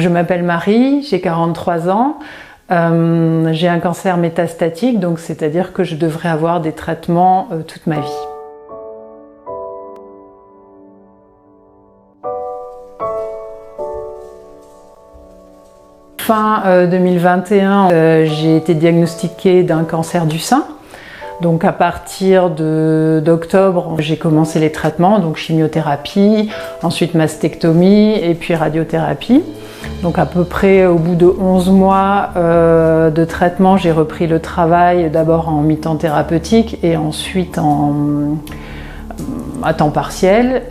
je m'appelle Marie, j'ai 43 ans. J'ai un cancer métastatique, donc c'est-à-dire que je devrais avoir des traitements toute ma vie. Fin 2021, j'ai été diagnostiquée d'un cancer du sein. Donc à partir d'octobre, j'ai commencé les traitements, donc chimiothérapie, ensuite mastectomie et puis radiothérapie. Donc à peu près au bout de 11 mois de traitement, j'ai repris le travail d'abord en mi-temps thérapeutique et ensuite à temps partiel.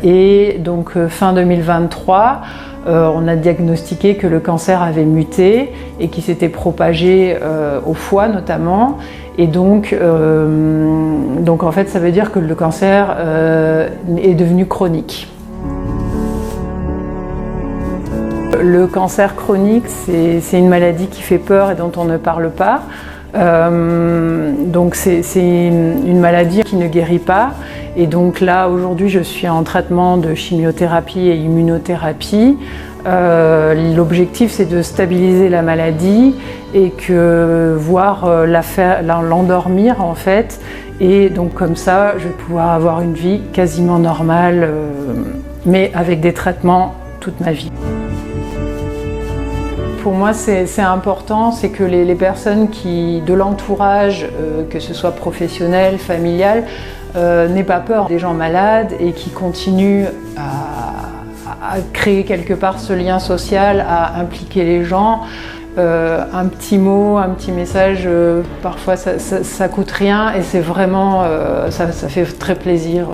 Et donc fin 2023, on a diagnostiqué que le cancer avait muté et qu'il s'était propagé au foie notamment. Et donc en fait, ça veut dire que le cancer est devenu chronique. Le cancer chronique, c'est une maladie qui fait peur et dont on ne parle pas. Donc c'est une maladie qui ne guérit pas. Et donc là, aujourd'hui, je suis en traitement de chimiothérapie et immunothérapie. L'objectif, c'est de stabiliser la maladie et l'endormir en fait. Et donc comme ça, je vais pouvoir avoir une vie quasiment normale, mais avec des traitements toute ma vie. Pour moi, c'est important, c'est que les personnes de l'entourage, que ce soit professionnel, familial, n'aient pas peur des gens malades et qui continuent à créer quelque part ce lien social, à impliquer les gens. Un petit mot, un petit message, parfois ça coûte rien et c'est vraiment, ça fait très plaisir.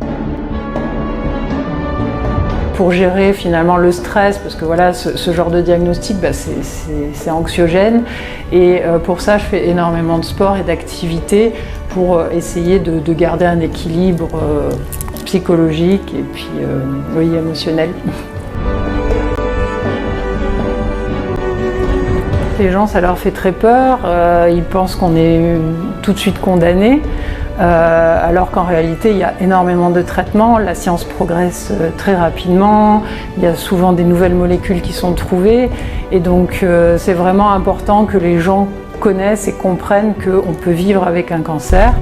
Pour gérer finalement le stress, parce que voilà, ce genre de diagnostic, c'est anxiogène. Et pour ça, je fais énormément de sport et d'activités pour essayer de garder un équilibre psychologique et puis émotionnel. Les gens, ça leur fait très peur, ils pensent qu'on est tout de suite condamné. Alors qu'en réalité, il y a énormément de traitements, la science progresse très rapidement, il y a souvent des nouvelles molécules qui sont trouvées et donc c'est vraiment important que les gens connaissent et comprennent qu'on peut vivre avec un cancer.